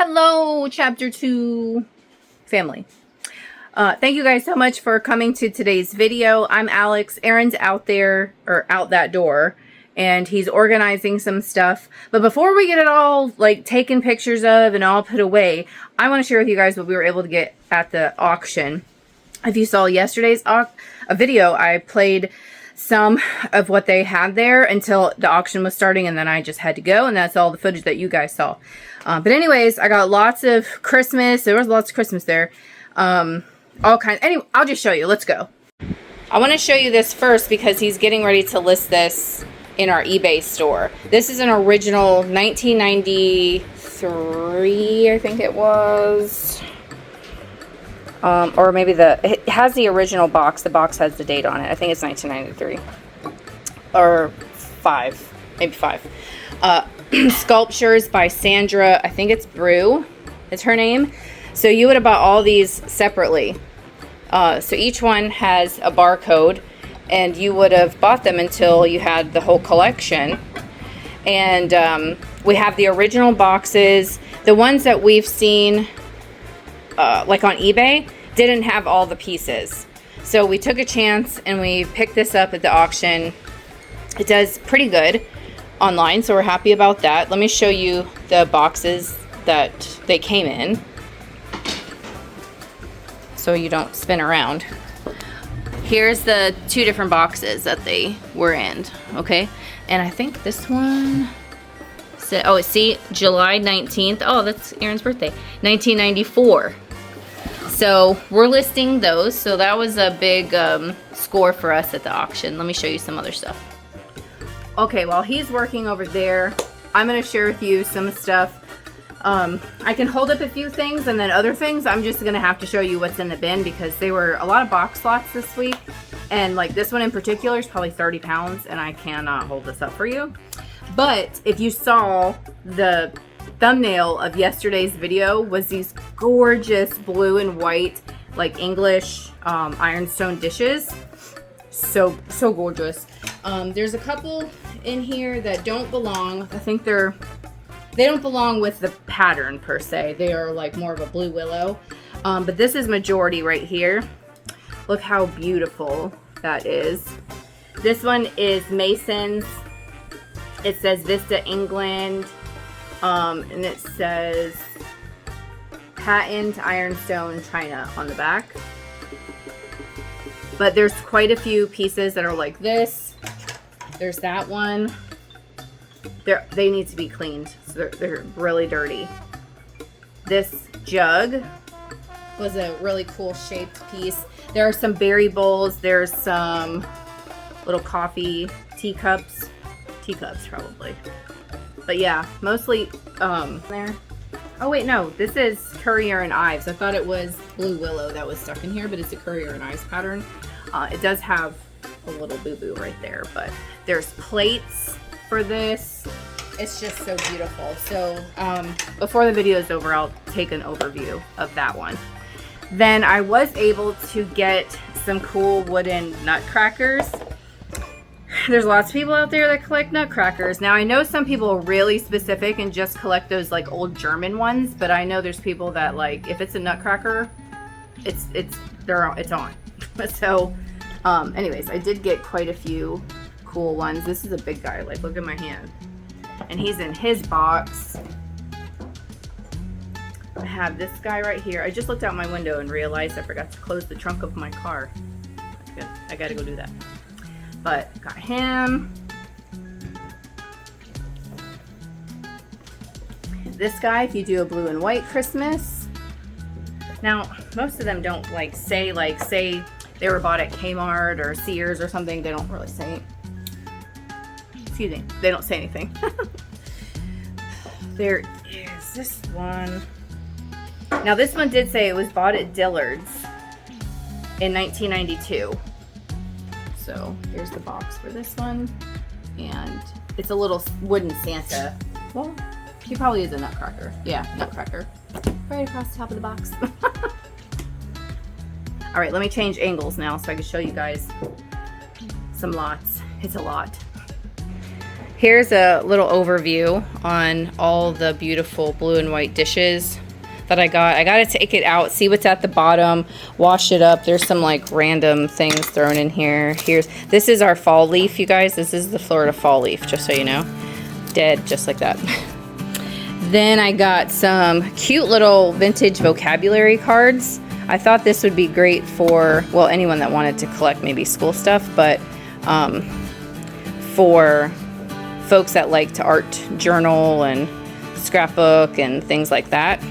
Hello, chapter 2 family. Thank you guys so much for coming to today's video. I'm Alex. Aaron's out there, or out that door, and he's organizing some stuff. But before we get it all like taken pictures of and all put away, I want to share with you guys what we were able to get at the auction. If you saw yesterday's video, I played some of what they had there until the auction was starting, and then I just had to go, and that's all the footage that you guys saw. But anyways, I got lots of Christmas. There was lots of Christmas there. All kinds. Anyway, I'll just show you. Let's go. I want to show you this first because he's getting ready to list this in our eBay store. This is an original 1993, I think it was. Or maybe it has the original box. The box has the date on it. I think it's 1993. Or 5. Maybe 5. Sculptures by Sandra. I think it's Brew. Is her name. So you would have bought all these separately. So each one has a barcode. And you would have bought them until you had the whole collection. And we have the original boxes. The ones that we've seen like on eBay didn't have all the pieces. So we took a chance and we picked this up at the auction. It does pretty good online, so we're happy about that. Let me show you the boxes that they came in so you don't spin around. Here's the 2 different boxes that they were in, okay? And I think this one said, oh, see, July 19th. Oh, that's Aaron's birthday, 1994. So we're listing those. So that was a big score for us at the auction. Let me show you some other stuff. Okay, while he's working over there, I'm going to share with you some stuff. I can hold up a few things, and then other things I'm just going to have to show you what's in the bin because they were a lot of box slots this week. And like this one in particular is probably 30 pounds, and I cannot hold this up for you. But if you saw the thumbnail of yesterday's video was these gorgeous blue and white like English ironstone dishes. So gorgeous. There's a couple in here that don't belong. I think they don't belong with the pattern per se. They are like more of a blue willow. But this is majority right here. Look how beautiful that is. This one is Mason's. It says Vista England. And it says patent ironstone china on the back. But there's quite a few pieces that are like this. There's that one. They need to be cleaned. So they're really dirty. This jug was a really cool shaped piece. There are some berry bowls. There's some little coffee teacups. Teacups probably. But yeah, mostly there. Oh wait, no, this is Currier and Ives. I thought it was blue willow that was stuck in here, but it's a Currier and Ives pattern. It does have a little boo-boo right there, but there's plates for this. It's just so beautiful. So before the video is over, I'll take an overview of that one. Then I was able to get some cool wooden nutcrackers. There's lots of people out there that collect nutcrackers. Now I know some people are really specific and just collect those like old German ones, but I know there's people that like if it's a nutcracker, it's on. So anyways, I did get quite a few cool ones. This is a big guy, like look at my hand. And he's in his box. I have this guy right here. I just looked out my window and realized I forgot to close the trunk of my car. That's good. I gotta go do that. But got him. This guy, if you do a blue and white Christmas. Now, most of them don't say they were bought at Kmart or Sears or something. They don't really say. Excuse me. They don't say anything. There is this one. Now, this one did say it was bought at Dillard's in 1992. So here's the box for this one, and it's a little wooden Santa. Well, he probably is a nutcracker. Yeah, nutcracker. Right across the top of the box. All right, let me change angles now so I can show you guys some lots. It's a lot. Here's a little overview on all the beautiful blue and white dishes that I got. I got to take it out, see what's at the bottom, wash it up. There's some like random things thrown in here. This is our fall leaf, you guys. This is the Florida fall leaf, just so you know. Dead, just like that. Then I got some cute little vintage vocabulary cards. I thought this would be great for, well, anyone that wanted to collect maybe school stuff, but for folks that like to art journal and scrapbook and things like that.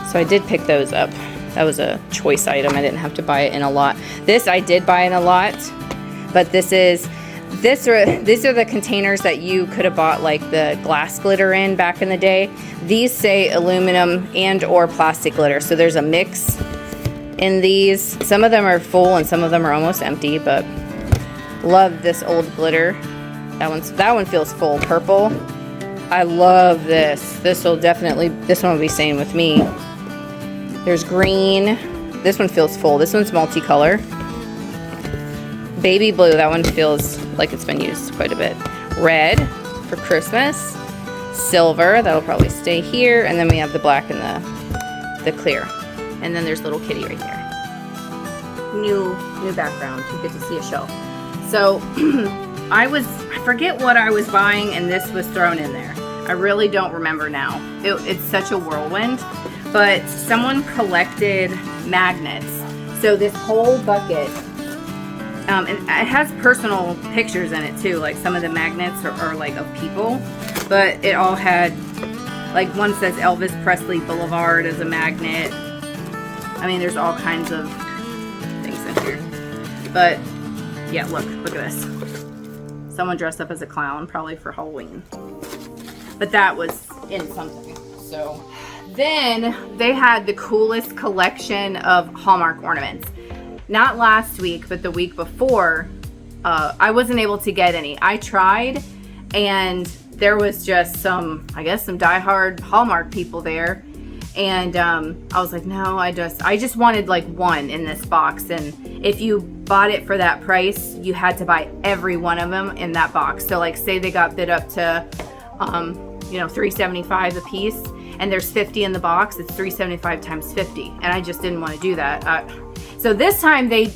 So I did pick those up. That was a choice item. I didn't have to buy it in a lot. This I did buy in a lot, but these are the containers that you could have bought like the glass glitter in back in the day. These say aluminum and or plastic glitter. So there's a mix in these. Some of them are full and some of them are almost empty, but love this old glitter. That one feels full. Purple. I love this. This one will be staying with me. There's green. This one feels full. This one's multicolor. Baby blue. That one feels like it's been used quite a bit. Red for Christmas. Silver. That'll probably stay here. And then we have the black and the clear. And then there's little kitty right there. New background. You get to see a show. So I forget what I was buying and this was thrown in there. I really don't remember now. It's such a whirlwind. But someone collected magnets. So this whole bucket, and it has personal pictures in it too. Like some of the magnets are like of people, but it all had, like one says Elvis Presley Boulevard as a magnet. I mean, there's all kinds of things in here. But yeah, look at this. Someone dressed up as a clown, probably for Halloween. But that was in something, so. Then they had the coolest collection of Hallmark ornaments. Not last week, but the week before, I wasn't able to get any. I tried, and there was just some diehard Hallmark people there. And I was like, no, I just wanted like one in this box. And if you bought it for that price, you had to buy every one of them in that box. So like say they got bid up to, $3.75 a piece. And there's 50 in the box, it's $3.75 times 50. And I just didn't want to do that. So this time they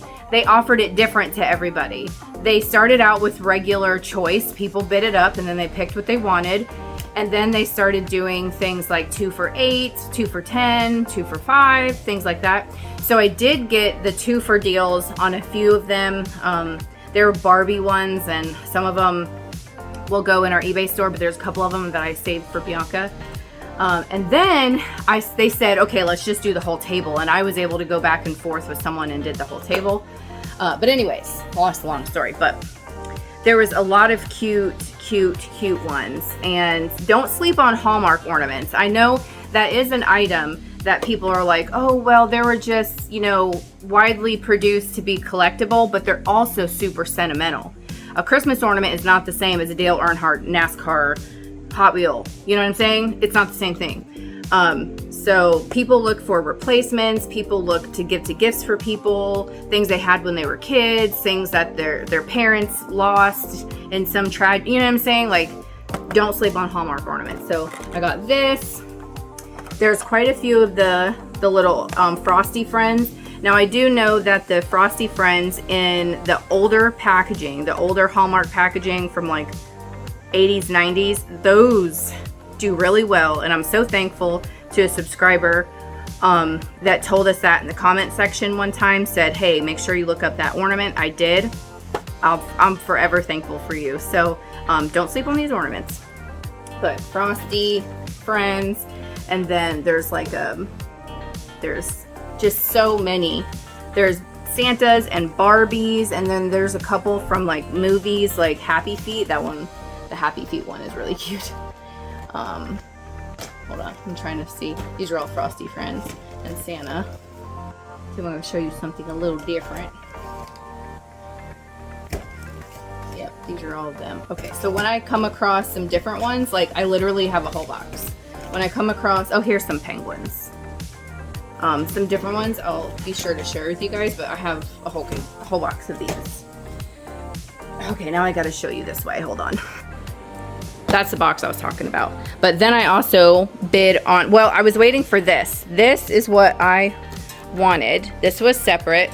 offered it different to everybody. They started out with regular choice. People bid it up and then they picked what they wanted. And then they started doing things like 2 for $8, 2 for $10, 2 for $5, things like that. So I did get the 2 for deals on a few of them. There were Barbie ones and some of them will go in our eBay store, but there's a couple of them that I saved for Bianca. And then they said, okay, let's just do the whole table. And I was able to go back and forth with someone and did the whole table. But anyways, well, that's a long story, but there was a lot of cute ones. And don't sleep on Hallmark ornaments. I know that is an item that people are like, oh, well, they were just, widely produced to be collectible, but they're also super sentimental. A Christmas ornament is not the same as a Dale Earnhardt NASCAR Hot Wheel. You know what I'm saying? It's not the same thing. So people look for replacements. People look to give gifts for people, things they had when they were kids, things that their parents lost in some tragedy. You know what I'm saying? Like, don't sleep on Hallmark ornaments. So I got this. There's quite a few of the little Frosty Friends. Now I do know that the Frosty Friends in the older packaging, the older Hallmark packaging from like 80s, 90s, those do really well. And I'm so thankful to a subscriber that told us that in the comment section one time, said, hey, make sure you look up that ornament. I did. I'm forever thankful for you. So don't sleep on these ornaments. But Frosty Friends, and then there's like there's just so many. There's Santas and Barbies, and then there's a couple from like movies like Happy Feet. That one, the Happy Feet one, is really cute. Hold on, I'm trying to see. These are all Frosty Friends and Santa. So I'm going to show you something a little different. Yep, these are all of them. Okay, so when I come across some different ones, like I literally have a whole box. When I come across, oh, here's some penguins. Some different ones I'll be sure to share with you guys, but I have a whole box of these. Okay, now I gotta show you this way, hold on. That's the box I was talking about. But then I also bid on, well, I was waiting for this. This is what I wanted. This was separate.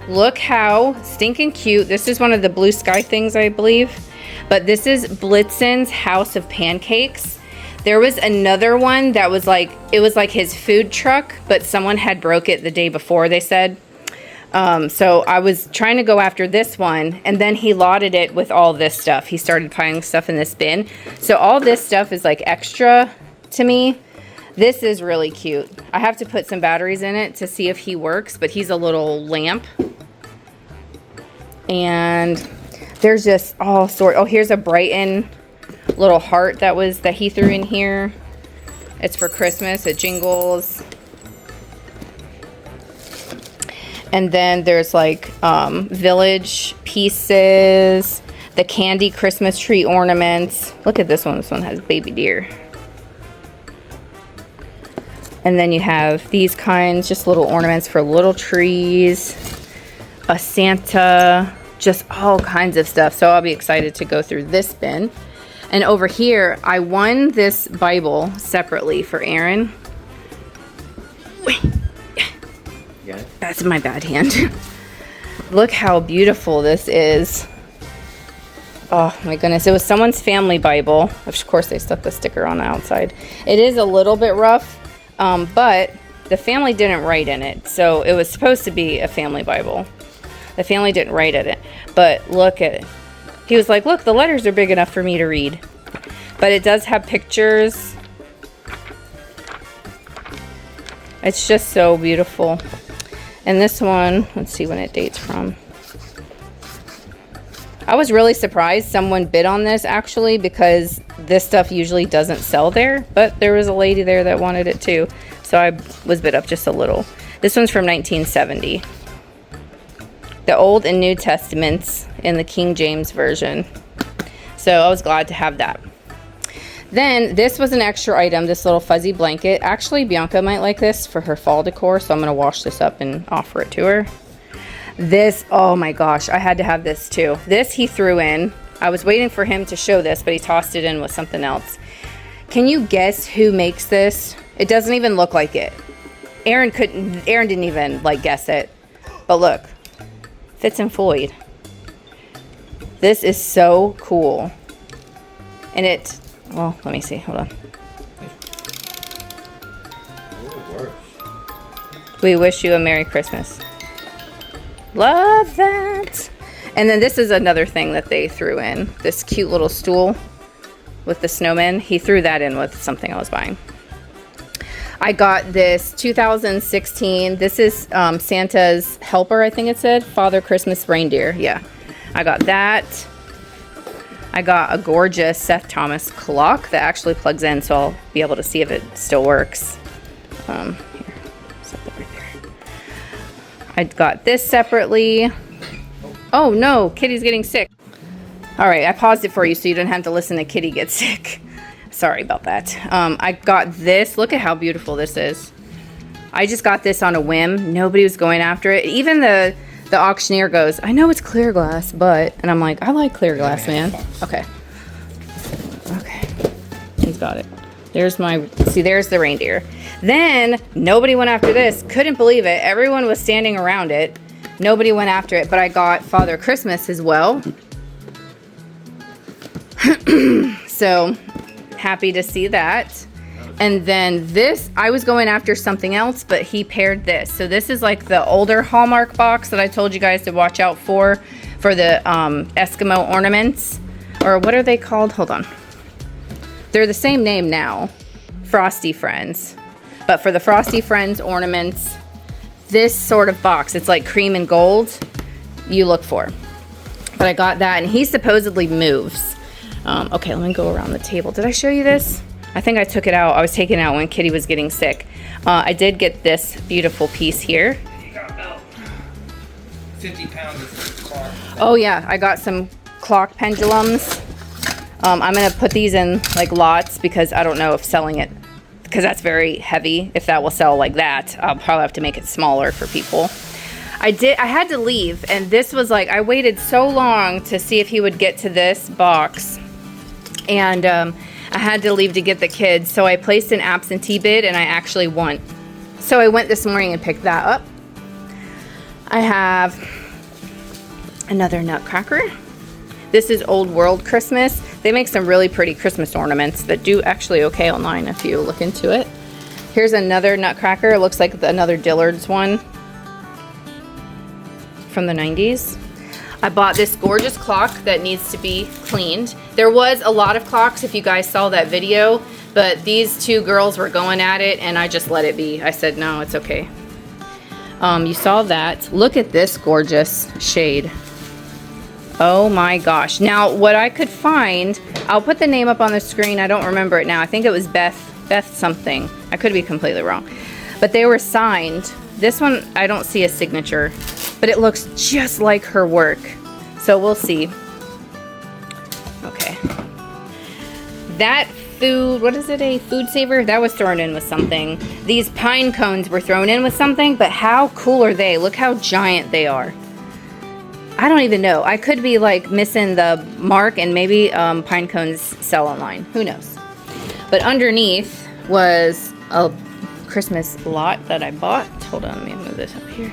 Look how stinking cute. This is one of the blue sky things, I believe. But this is Blitzen's House of Pancakes. There was another one that was like, it was like his food truck, but someone had broke it the day before, they said. So I was trying to go after this one, and then he lotted it with all this stuff. He started piling stuff in this bin. So all this stuff is like extra to me. This is really cute. I have to put some batteries in it to see if he works, but he's a little lamp. And there's just all sorts. Oh, here's a Brighton little heart that he threw in here. It's for Christmas. It jingles. And then there's like village pieces, the candy Christmas tree ornaments. Look at this one. This one has baby deer. And then you have these kinds, just little ornaments for little trees, a Santa, just all kinds of stuff. So I'll be excited to go through this bin. And over here, I won this Bible separately for Aaron. That's my bad hand. Look how beautiful this is. Oh my goodness. It was someone's family Bible. Of course, they stuck the sticker on the outside. It is a little bit rough, but the family didn't write in it. So it was supposed to be a family Bible. The family didn't write in it. But look at it. He was like, look, the letters are big enough for me to read. But it does have pictures. It's just so beautiful. And this one, let's see when it dates from. I was really surprised someone bid on this actually, because this stuff usually doesn't sell there, but there was a lady there that wanted it too. So I was bid up just a little. This one's from 1970. The Old and New Testaments in the King James Version. So I was glad to have that. Then this was an extra item, this little fuzzy blanket. Actually, Bianca might like this for her fall decor, so I'm gonna wash this up and offer it to her. This, oh my gosh, I had to have this too. This he threw in. I was waiting for him to show this, but he tossed it in with something else. Can you guess who makes this? It doesn't even look like it. Aaron didn't even like guess it. But look, Fitz and Floyd. This is so cool. And it, well, let me see, hold on. We wish you a Merry Christmas. Love that. And then this is another thing that they threw in. This cute little stool with the snowman. He threw that in with something I was buying. I got this 2016. This is Santa's helper, I think it said. Father Christmas reindeer. Yeah, I got that. I got a gorgeous Seth Thomas clock that actually plugs in, so I'll be able to see if it still works. Here, set that right there. I got this separately. Oh no, Kitty's getting sick. All right, I paused it for you so you didn't have to listen to Kitty get sick. Sorry about that. I got this. Look at how beautiful this is. I just got this on a whim. Nobody was going after it. Even the auctioneer goes, I know it's clear glass, but, and I'm like, I like clear glass, man. Okay. Okay. He's got it. There's my, see, there's the reindeer. Then nobody went after this. Couldn't believe it. Everyone was standing around it. Nobody went after it, but I got Father Christmas as well. So happy to see that. And then this, I was going after something else, but he paired this. So this is like the older Hallmark box that I told you guys to watch out for the Eskimo ornaments. Or what are they called? Hold on. They're the same name now, Frosty Friends. But for the Frosty Friends ornaments, this sort of box, it's like cream and gold, you look for. But I got that, and he supposedly moves. Okay, let me go around the table. Did I show you this? I think I took it out. I was taking it out when Kitty was getting sick. I did get this beautiful piece here. You got about 50 pounds of clock. Oh yeah, I got some clock pendulums. I'm gonna put these in like lots because I don't know if selling it, because that's very heavy. If that will sell like that, I'll probably have to make it smaller for people. I had to leave, and this was like, I waited so long to see if he would get to this box, and I had to leave to get the kids, so I placed an absentee bid, and I actually won. So I went this morning and picked that up. I have another nutcracker. This is Old World Christmas. They make some really pretty Christmas ornaments that do actually okay online if you look into it. Here's another nutcracker. It looks like another Dillard's one from the 90s. I bought this gorgeous clock that needs to be cleaned. There was a lot of clocks if you guys saw that video, but these two girls were going at it and I just let it be. I said, no, it's okay. You saw that. Look at this gorgeous shade. Oh my gosh. Now, what I could find, I'll put the name up on the screen. I don't remember it now. I think it was Beth something. I could be completely wrong. But they were signed. This one, I don't see a signature, but it looks just like her work. So we'll see. Okay. That food, what is it, a food saver? That was thrown in with something. These pine cones were thrown in with something, but how cool are they? Look how giant they are. I don't even know. I could be like missing the mark, and maybe pine cones sell online. Who knows? But underneath was a Christmas lot that I bought. Hold on, let me move this up here.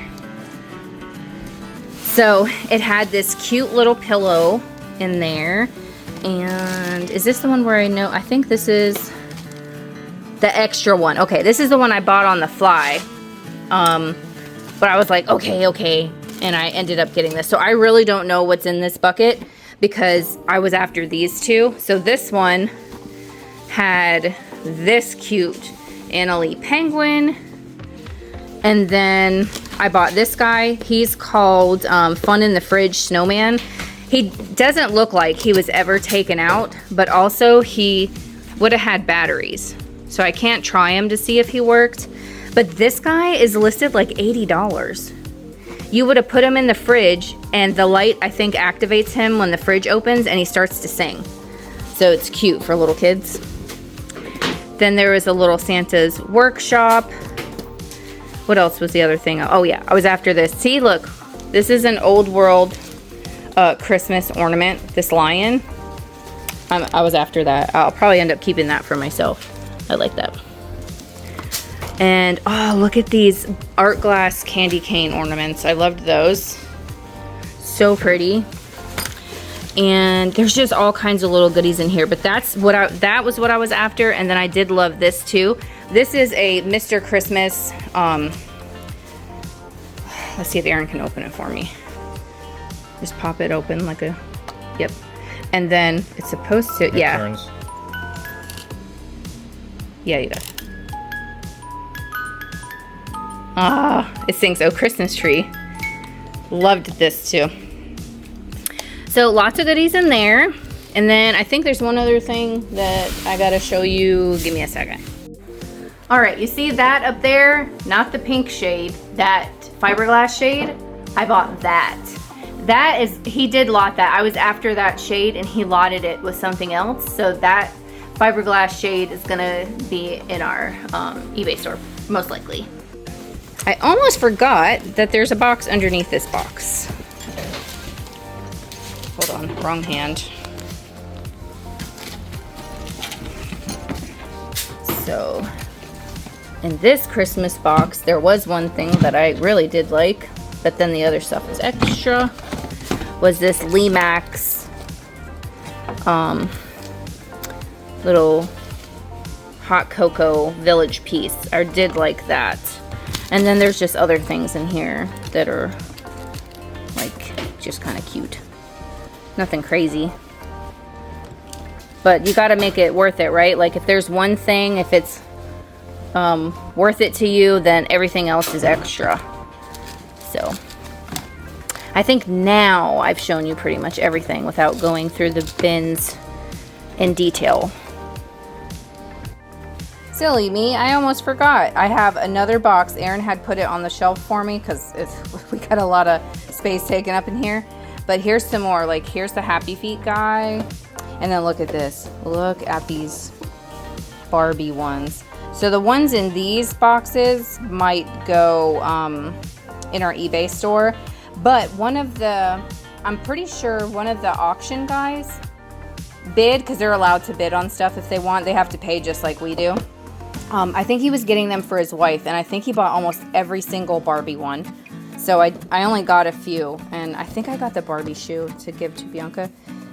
So it had this cute little pillow in there. And is this the one where I know? I think this is the extra one. Okay, this is the one I bought on the fly. But I was like, okay. And I ended up getting this. So I really don't know what's in this bucket because I was after these two. So this one had this cute Annalie penguin. And then I bought this guy. He's called Fun in the Fridge Snowman. He doesn't look like he was ever taken out, but also he would have had batteries. So I can't try him to see if he worked. But this guy is listed like $80. You would have put him in the fridge and the light, I think, activates him when the fridge opens and he starts to sing. So it's cute for little kids. Then there was a little Santa's workshop. What else was the other thing? Oh yeah, I was after this. See, look, this is an old world Christmas ornament, this lion. I was after that. I'll probably end up keeping that for myself. I like that. And oh, look at these art glass candy cane ornaments. I loved those. So pretty. And there's just all kinds of little goodies in here, but that was what I was after. And then I did love this too. This is a Mr. Christmas. Let's see if Aaron can open it for me. Just pop it open like a, yep. And then it's supposed to, yeah. Turns. Yeah, you got it. Ah, it sings "Oh Christmas Tree." Loved this too. So lots of goodies in there. And then I think there's one other thing that I gotta show you. Give me a second. All right, you see that up there? Not the pink shade, that fiberglass shade. I bought that. That is, he did lot that. I was after that shade and he lotted it with something else. So that fiberglass shade is gonna be in our eBay store, most likely. I almost forgot that there's a box underneath this box. Hold on, wrong hand. So, in this Christmas box, there was one thing that I really did like, but then the other stuff was extra, was this Limax little hot cocoa village piece. I did like that. And then there's just other things in here that are like just kind of cute. Nothing crazy. But you got to make it worth it, right? Like if there's one thing, if it's worth it to you, then everything else is extra. So I think now I've shown you pretty much everything without going through the bins in detail. Silly me, I almost forgot. I have another box. Aaron had put it on the shelf for me because we got a lot of space taken up in here. But here's some more. Like here's the Happy Feet guy. And then look at this. Look at these Barbie ones. So the ones in these boxes might go in our eBay store. But I'm pretty sure one of the auction guys bid, because they're allowed to bid on stuff if they want. They have to pay just like we do. I think he was getting them for his wife, and I think he bought almost every single Barbie one. So I only got a few, and I think I got the Barbie shoe to give to Bianca.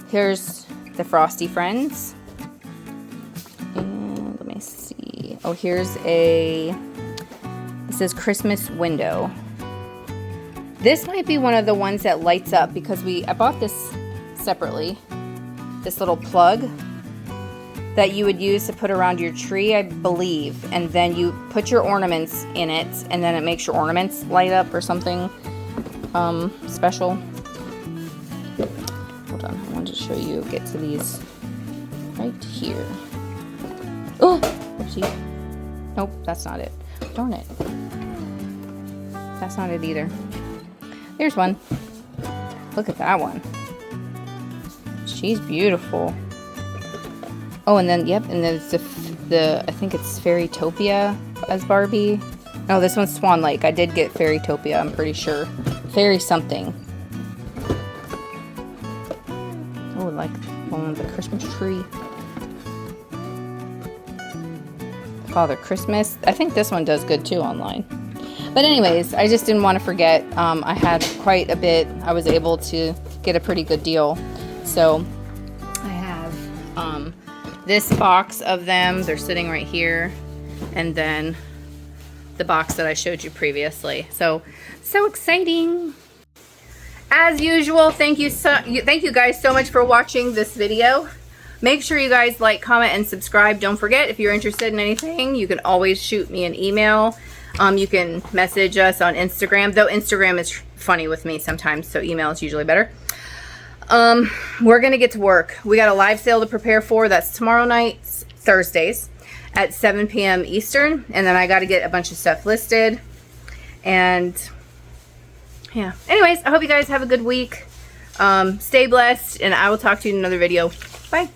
Here's the Frosty Friends. And let me see. Oh, here's it says Christmas window. This might be one of the ones that lights up, because I bought this separately. This little plug that you would use to put around your tree, I believe. And then you put your ornaments in it, and then it makes your ornaments light up or something special. Hold on, I wanted to show you. Get to these right here. Oh, oopsie. Nope, that's not it. Darn it. That's not it either. Here's one. Look at that one. She's beautiful. Oh, and then, yep, and then it's I think it's Fairytopia as Barbie. No, this one's Swan Lake. I did get Fairytopia, I'm pretty sure. Fairy something. Oh, like one with the Christmas tree. Father Christmas. I think this one does good too online. But anyways, I just didn't want to forget. I had quite a bit. I was able to get a pretty good deal. So I have this box of them. They're sitting right here. And then the box that I showed you previously. So exciting. As usual, thank you guys so much for watching this video. Make sure you guys like, comment, and subscribe. Don't forget, if you're interested in anything, you can always shoot me an email. You can message us on Instagram, though Instagram is funny with me sometimes, so email is usually better. We're gonna get to work. We got a live sale to prepare for. That's tomorrow night, Thursdays, at 7 p.m. Eastern, and then I got to get a bunch of stuff listed. And yeah, anyways, I hope you guys have a good week. Stay blessed, and I will talk to you in another video. Bye.